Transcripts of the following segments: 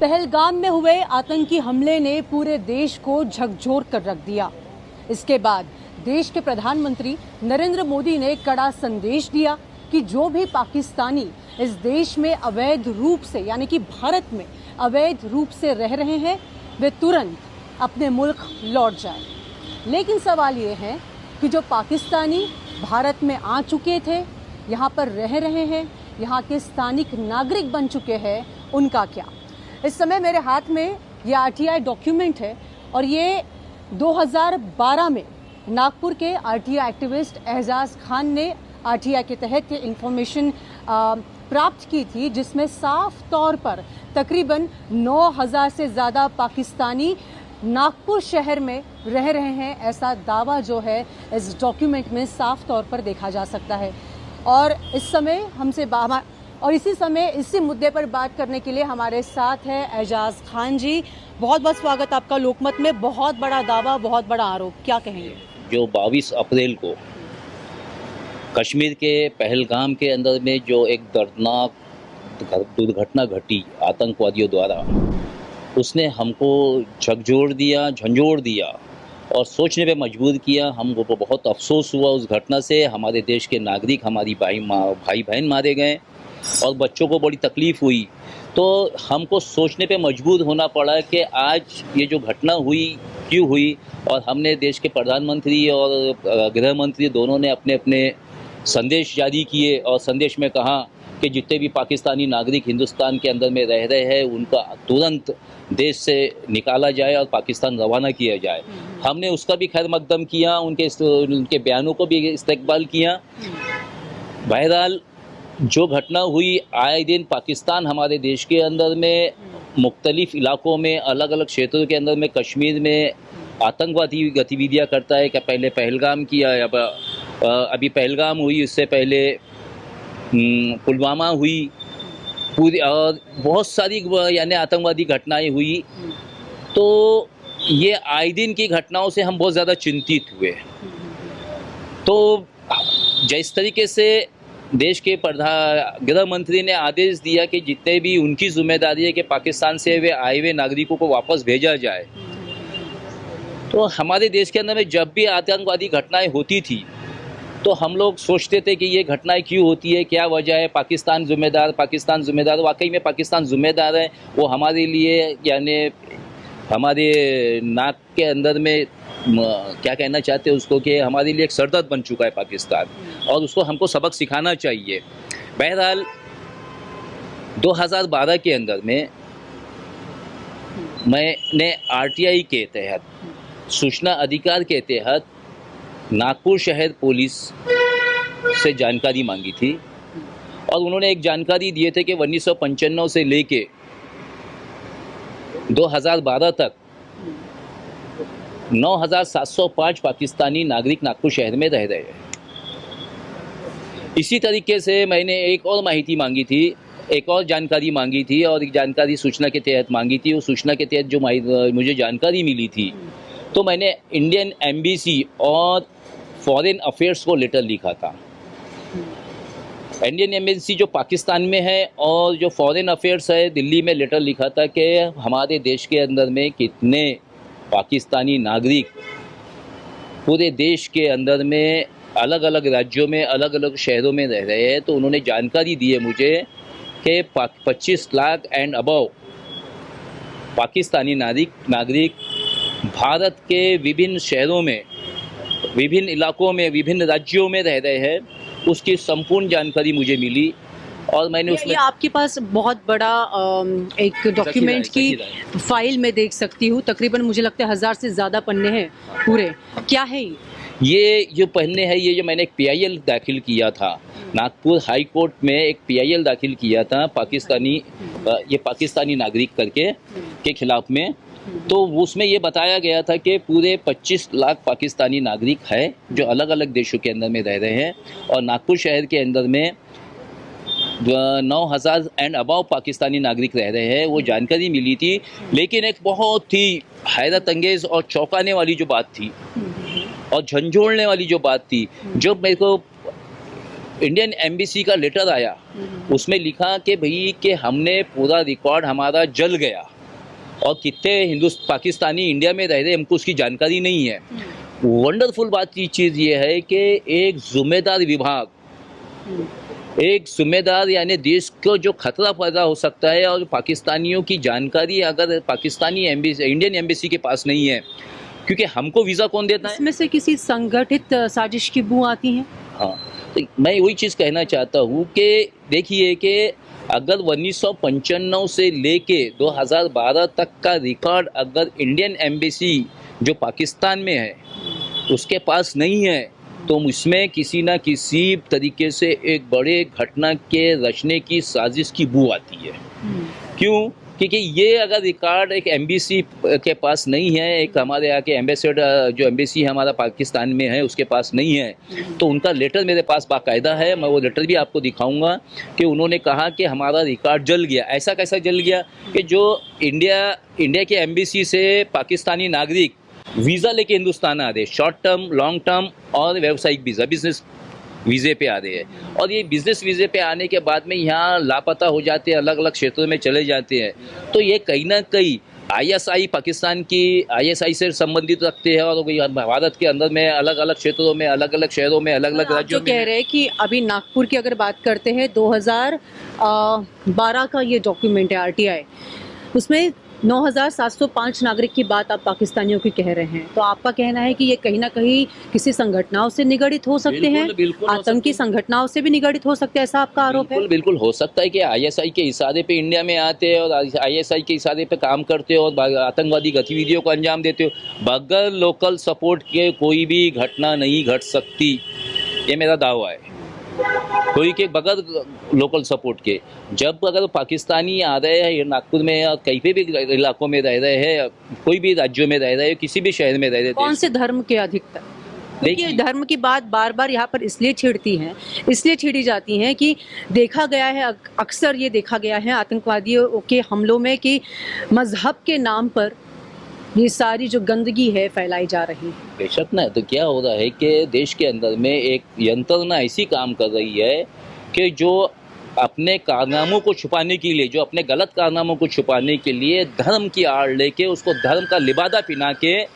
पहलगाम में हुए आतंकी हमले ने पूरे देश को झकझोर कर रख दिया। इसके बाद देश के प्रधानमंत्री नरेंद्र मोदी ने कड़ा संदेश दिया कि जो भी पाकिस्तानी इस देश में अवैध रूप से यानी कि भारत में अवैध रूप से रह रहे हैं वे तुरंत अपने मुल्क लौट जाएं। लेकिन सवाल ये है कि जो पाकिस्तानी भारत में आ चुके थे, यहाँ पर रह रहे हैं, यहाँ के स्थानिक नागरिक बन चुके हैं, उनका क्या? इस समय मेरे हाथ में ये आरटीआई डॉक्यूमेंट है और ये 2012 में नागपुर के आरटीआई एक्टिविस्ट एजाज खान ने आरटीआई के तहत ये इंफॉर्मेशन प्राप्त की थी, जिसमें साफ तौर पर तकरीबन 9000 से ज़्यादा पाकिस्तानी नागपुर शहर में रह रहे हैं। ऐसा दावा जो है इस डॉक्यूमेंट में साफ तौर पर देखा जा सकता है। और इस समय इसी मुद्दे पर बात करने के लिए हमारे साथ है एजाज खान जी। बहुत बहुत स्वागत आपका लोकमत में। बहुत बड़ा दावा, बहुत बड़ा आरोप, क्या कहेंगे? जो 22 अप्रैल को कश्मीर के पहलगाम के अंदर में जो एक दर्दनाक दुर्घटना घटी आतंकवादियों द्वारा, उसने हमको झंझोड़ दिया और सोचने पे मजबूर किया। हमको बहुत अफसोस हुआ उस घटना से। हमारे देश के नागरिक, हमारी भाई बहन मारे गए और बच्चों को बड़ी तकलीफ़ हुई। तो हमको सोचने पे मजबूर होना पड़ा कि आज ये जो घटना हुई क्यों हुई, और हमने देश के प्रधानमंत्री और गृह मंत्री दोनों ने अपने अपने संदेश जारी किए और संदेश में कहा कि जितने भी पाकिस्तानी नागरिक हिंदुस्तान के अंदर में रह रहे हैं उनका तुरंत देश से निकाला जाए और पाकिस्तान रवाना किया जाए। हमने उसका भी खैर मकदम किया, उनके बयानों को भी इस्तकबाल किया। बहरहाल जो घटना हुई, आए दिन पाकिस्तान हमारे देश के अंदर में मुख्तलिफ इलाकों में, अलग अलग क्षेत्रों के अंदर में, कश्मीर में आतंकवादी गतिविधियां करता है। कि पहले पहलगाम किया, अभी पहलगाम हुई, उससे पहले पुलवामा हुई, पूरी और बहुत सारी यानी आतंकवादी घटनाएं हुई। तो ये आए दिन की घटनाओं से हम बहुत ज़्यादा चिंतित हुए। तो जिस तरीके से देश के गृह मंत्री ने आदेश दिया कि जितने भी उनकी जिम्मेदारी है कि पाकिस्तान से वे आए हुए नागरिकों को वापस भेजा जाए, तो हमारे देश के अंदर में जब भी आतंकवादी घटनाएं होती थी तो हम लोग सोचते थे कि ये घटनाएं क्यों होती है, क्या वजह है, पाकिस्तान जिम्मेदार। वाकई में पाकिस्तान जिम्मेदार है। वो हमारे लिए यानी हमारे नाक के अंदर में क्या कहना चाहते हैं उसको, कि हमारे लिए एक सरदर्द बन चुका है पाकिस्तान, और उसको हमको सबक सिखाना चाहिए। बहरहाल 2012 के अंदर में मैंने आरटीआई के तहत, सूचना अधिकार के तहत नागपुर शहर पुलिस से जानकारी मांगी थी और उन्होंने एक जानकारी दिए थे कि 1995 से लेके 2012 तक 9705 पाकिस्तानी नागरिक नागपुर शहर में रह रहे हैं। इसी तरीके से मैंने एक और माहिती मांगी थी, एक और जानकारी मांगी थी, और एक जानकारी सूचना के तहत मांगी थी। उस सूचना के तहत जो मुझे जानकारी मिली थी, तो मैंने इंडियन एम्बेसी और फॉरेन अफेयर्स को लेटर लिखा था। इंडियन एम्बेसी जो पाकिस्तान में है और जो फॉरेन अफेयर्स है दिल्ली में, लेटर लिखा था कि हमारे देश के अंदर में कितने पाकिस्तानी नागरिक पूरे देश के अंदर में अलग अलग राज्यों में, अलग अलग शहरों में रह रहे हैं। तो उन्होंने जानकारी दी है मुझे कि 25 लाख एंड अबव पाकिस्तानी नागरिक भारत के विभिन्न शहरों में, विभिन्न इलाकों में, विभिन्न राज्यों में रह रहे हैं। उसकी संपूर्ण जानकारी मुझे मिली और मैंने उसमें, ये आपके पास बहुत बड़ा एक डॉक्यूमेंट की फाइल में देख सकती हूँ। तकरीबन मुझे लगता है 1000 से ज़्यादा पन्ने हैं पूरे। क्या है ये जो पन्ने हैं? ये जो मैंने एक PIL दाखिल किया था नागपुर हाई कोर्ट में, एक PIL दाखिल किया था पाकिस्तानी नागरिक करके के खिलाफ में। तो उसमें ये बताया गया था कि पूरे 25 लाख पाकिस्तानी नागरिक है जो अलग अलग देशों के अंदर में रह रहे हैं, और नागपुर शहर के अंदर में 9000 एंड अबाव पाकिस्तानी नागरिक रह रहे हैं। वो जानकारी मिली थी। लेकिन एक बहुत ही हैरत अंगेज और चौंकाने वाली जो बात थी और झंझोड़ने वाली जो बात थी, जो मेरे को इंडियन एम्बेसी का लेटर आया, उसमें लिखा कि भाई कि हमने पूरा रिकॉर्ड हमारा जल गया और कितने पाकिस्तानी इंडिया में रह रहे हमको उसकी जानकारी नहीं है। वंडरफुल बात की चीज़ ये है कि एक जिम्मेदार विभाग, एक जिम्मेदार यानी देश को जो खतरा पैदा हो सकता है और पाकिस्तानियों की जानकारी अगर पाकिस्तानी एम्बेसी इंडियन एम्बेसी के पास नहीं है, क्योंकि हमको वीज़ा कौन देता है? इसमें से किसी संगठित साजिश की बू आती है। हाँ, तो मैं वही चीज़ कहना चाहता हूँ कि देखिए कि अगर 1995 से लेके 2012 तक का रिकॉर्ड अगर इंडियन एम्बेसी जो पाकिस्तान में है उसके पास नहीं है, तो इसमें किसी ना किसी तरीके से एक बड़े घटना के रचने की साजिश की बू आती है। क्यों? क्योंकि ये अगर रिकॉर्ड एक एम्बेसी के पास नहीं है, एक हमारे यहाँ के एम्बेसडर जो एम्बेसी हमारा पाकिस्तान में है उसके पास नहीं है, तो उनका लेटर मेरे पास बाकायदा है। मैं वो लेटर भी आपको दिखाऊंगा कि उन्होंने कहा कि हमारा रिकॉर्ड जल गया। ऐसा कैसा जल गया कि जो इंडिया के एम्बेसी से पाकिस्तानी नागरिक वीज़ा लेके हिंदुस्तान आ रहे, शॉर्ट टर्म, लॉन्ग टर्म और व्यावसायिक वीज़ा, बिजनेस वीज़े पे आ रहे हैं, और ये बिज़नेस वीज़े पे आने के बाद में यहाँ लापता हो जाते हैं, अलग अलग क्षेत्रों में चले जाते हैं। तो ये कहीं ना कहीं आईएसआई पाकिस्तान की आईएसआई से संबंधित रखते हैं और भारत के अंदर में अलग अलग क्षेत्रों में, अलग अलग शहरों में, अलग अलग राज्यों जो में कह रहे हैं कि अभी नागपुर की अगर बात करते हैं 2012 का ये डॉक्यूमेंट है आरटीआई, उसमें 9,705 नागरिक की बात आप पाकिस्तानियों की कह रहे हैं। तो आपका कहना है कि ये कहीं ना कहीं किसी संगठनाओं से निगडित हो सकते हैं, बिल्कुल आतंकी संगठनाओं से भी निगडित हो सकते हैं, ऐसा आपका आरोप है? बिल्कुल हो सकता है कि आईएसआई के इशारे पे इंडिया में आते हैं और आईएसआई के इशारे पे काम करते हो और आतंकवादी गतिविधियों को अंजाम देते हो। बगैर लोकल सपोर्ट के कोई भी घटना नहीं घट सकती, ये मेरा दावा है। कोई के बगैर लोकल सपोर्ट के, जब अगर पाकिस्तानी आ रहे हैं नागपुर में या कहीं पे भी इलाकों में रह रहे हैं, कोई भी राज्यों में रह रहे हैं, किसी भी शहर में रह रहे हैं, कौन से धर्म के अधिकतर? देखिए धर्म की बात बार बार यहाँ पर इसलिए छेड़ी जाती है कि देखा गया है, अक्सर ये देखा गया है आतंकवादियों के हमलों में कि मजहब के नाम पर ये सारी जो गंदगी है फैलाई जा रही है। बेशक ना, तो क्या हो रहा है कि देश के अंदर में एक यंत्रणा ऐसी काम कर रही है कि जो अपने कारनामों को छुपाने के लिए, जो अपने गलत कारनामों को छुपाने के लिए धर्म की आड़ लेके उसको धर्म का लिबादा पिना के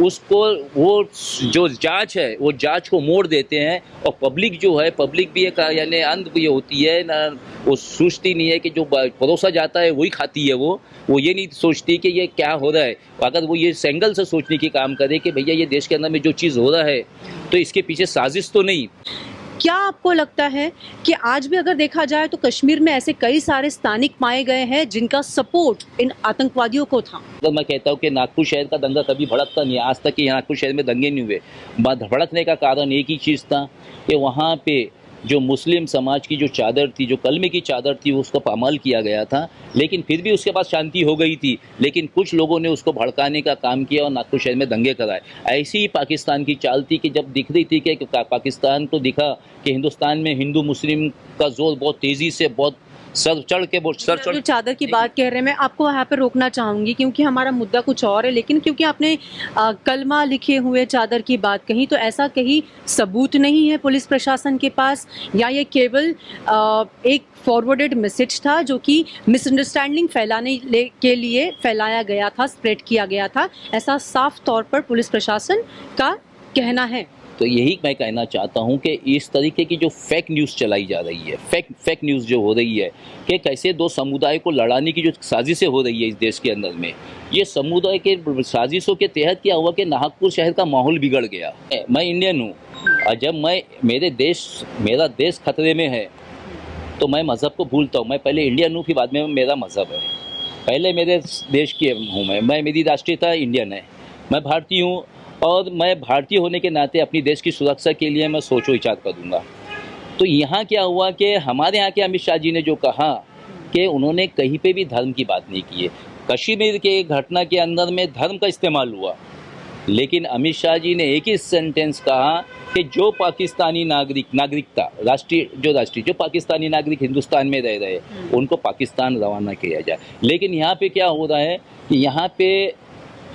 उसको वो जो जांच है वो जांच को मोड़ देते हैं। और पब्लिक जो है, पब्लिक भी एक यानी अंध भी होती है ना, वो सोचती नहीं है कि जो परोसा जाता है वही खाती है। वो ये नहीं सोचती कि ये क्या हो रहा है। अगर वो ये सेंगल से सोचने की काम करे कि भैया ये देश के अंदर में जो चीज़ हो रहा है तो इसके पीछे साजिश तो नहीं। क्या आपको लगता है कि आज भी अगर देखा जाए तो कश्मीर में ऐसे कई सारे स्थानिक पाए गए हैं जिनका सपोर्ट इन आतंकवादियों को था? तो मैं कहता हूँ कि नागपुर शहर का दंगा कभी भड़कता नहीं, आज तक कि नागपुर शहर में दंगे नहीं हुए। भड़कने का कारण एक ही चीज़ था कि वहाँ पे जो मुस्लिम समाज की जो चादर थी, जो कलमे की चादर थी, उसको पामाल किया गया था, लेकिन फिर भी उसके बाद शांति हो गई थी। लेकिन कुछ लोगों ने उसको भड़काने का काम किया और नागपुर शहर में दंगे कराए। ऐसी ही पाकिस्तान की चाल थी कि जब दिख रही थी कि पाकिस्तान को दिखा कि हिंदुस्तान में हिंदू मुस्लिम का जोर बहुत तेज़ी से, बहुत सर चढ़ जो चादर की बात कह रहे हैं, मैं आपको यहाँ पे रोकना चाहूंगी क्योंकि हमारा मुद्दा कुछ और है, लेकिन क्योंकि आपने कलमा लिखे हुए चादर की बात कही, तो ऐसा कहीं सबूत नहीं है पुलिस प्रशासन के पास, या ये केवल एक फॉरवर्डेड मैसेज था जो कि मिसअंडरस्टैंडिंग फैलाने के लिए फैलाया गया था, स्प्रेड किया गया था, ऐसा साफ तौर पर पुलिस प्रशासन का कहना है? तो यही मैं कहना चाहता हूं कि इस तरीके की जो फेक न्यूज़ चलाई जा रही है, फेक न्यूज़ जो हो रही है कि कैसे दो समुदाय को लड़ाने की जो साजिशें हो रही है इस देश के अंदर में, ये समुदाय के साजिशों के तहत क्या हुआ कि नागपुर शहर का माहौल बिगड़ गया। मैं इंडियन हूँ और जब मेरा देश खतरे में है तो मैं मज़हब को भूलता हूँ। मैं पहले इंडियन हूँ, फिर बाद में मेरा मज़हब है। पहले मेरे देश की हूँ मेरी राष्ट्रीयता इंडियन है, मैं भारतीय हूँ और मैं भारतीय होने के नाते अपनी देश की सुरक्षा के लिए मैं सोचो विचार करूँगा। तो यहाँ क्या हुआ कि हमारे यहाँ के अमित शाह जी ने जो कहा कि उन्होंने कहीं पे भी धर्म की बात नहीं की है। कश्मीर के घटना के अंदर में धर्म का इस्तेमाल हुआ, लेकिन अमित शाह जी ने एक ही सेंटेंस कहा कि जो पाकिस्तानी नागरिकता जो पाकिस्तानी नागरिक हिंदुस्तान में रह रहे हैं उनको पाकिस्तान रवाना किया जाए। लेकिन यहाँ पे क्या हो रहा है कि यहाँ पे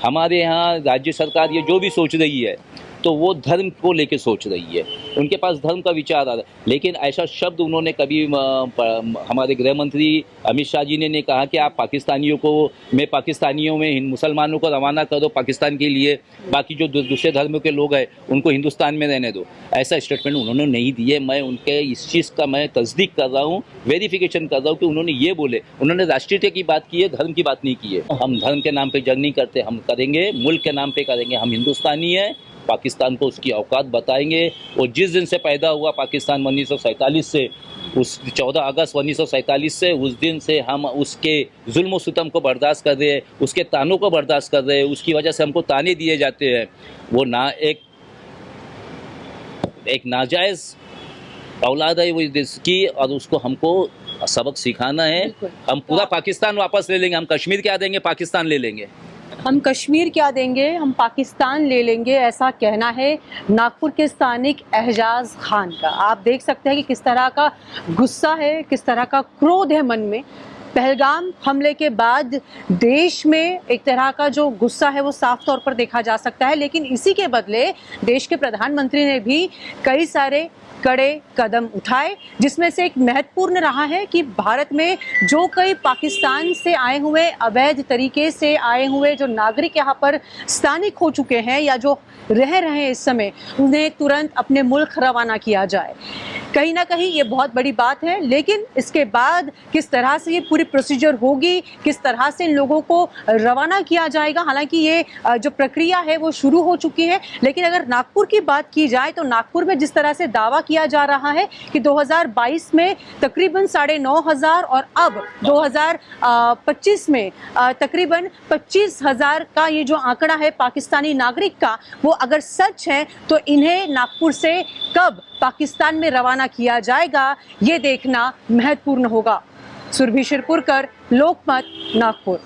हमारे यहाँ राज्य सरकार ये जो भी सोच रही है तो वो धर्म को लेके सोच रही है, उनके पास धर्म का विचार आ रहा है। लेकिन ऐसा शब्द उन्होंने कभी हमारे गृह मंत्री अमित शाह जी ने कहा कि आप पाकिस्तानियों में मुसलमानों को रवाना कर दो पाकिस्तान के लिए, बाकी जो दूसरे धर्मों के लोग हैं उनको हिंदुस्तान में रहने दो। ऐसा स्टेटमेंट उन्होंने नहीं दिए। मैं उनके इस चीज़ का मैं तस्दीक कर रहा हूँ, वेरिफिकेशन कर रहा हूँ कि उन्होंने ये बोले। उन्होंने राष्ट्रीयता की बात की है, धर्म की बात नहीं की है। हम धर्म के नाम पे जंग नहीं करते, हम करेंगे मुल्क के नाम पे करेंगे। हम हिंदुस्तानी हैं, पाकिस्तान को उसकी औकात बताएंगे। और जिस दिन से पैदा हुआ पाकिस्तान 1947 से, उस 14 अगस्त 1947 से, उस दिन से हम उसके जुल्म व सितम को बर्दाश्त कर रहे हैं, उसके तानों को बर्दाश्त कर रहे हैं। उसकी वजह से हमको ताने दिए जाते हैं। वो ना एक नाजायज़ औलाद है वो देश की, और उसको हमको सबक सिखाना है। हम पूरा पाकिस्तान वापस ले लेंगे, हम कश्मीर क्या देंगे, पाकिस्तान ले लेंगे। हम कश्मीर क्या देंगे, हम पाकिस्तान ले लेंगे, ऐसा कहना है नागपुर के स्थानिक एहजाज खान का। आप देख सकते हैं कि किस तरह का गुस्सा है, किस तरह का क्रोध है मन में। पहलगाम हमले के बाद देश में एक तरह का जो गुस्सा है वो साफ तौर पर देखा जा सकता है, लेकिन इसी के बदले देश के प्रधानमंत्री ने भी कई सारे कड़े कदम उठाए, जिसमें से एक महत्वपूर्ण रहा है कि भारत में जो कई पाकिस्तान से आए हुए अवैध तरीके से आए हुए जो नागरिक यहाँ पर स्थानिक हो चुके हैं या जो रह रहे हैं इस समय, उन्हें तुरंत अपने मुल्क रवाना किया जाए। कहीं ना कहीं ये बहुत बड़ी बात है, लेकिन इसके बाद किस तरह से ये पूरी प्रोसीजर होगी, किस तरह से इन लोगों को रवाना किया जाएगा, हालांकि ये जो प्रक्रिया है वो शुरू हो चुकी है। लेकिन अगर नागपुर की बात की जाए तो नागपुर में जिस तरह से दावा किया जा रहा है कि 2022 में तकरीबन 9,500 और अब 2025 में तकरीबन 25,000 का ये जो आंकड़ा है पाकिस्तानी नागरिक का, वो अगर सच है तो इन्हें नागपुर से कब पाकिस्तान में रवाना किया जाएगा ये देखना महत्वपूर्ण होगा। सुरभि शिरपुरकर, लोकमत, नागपुर।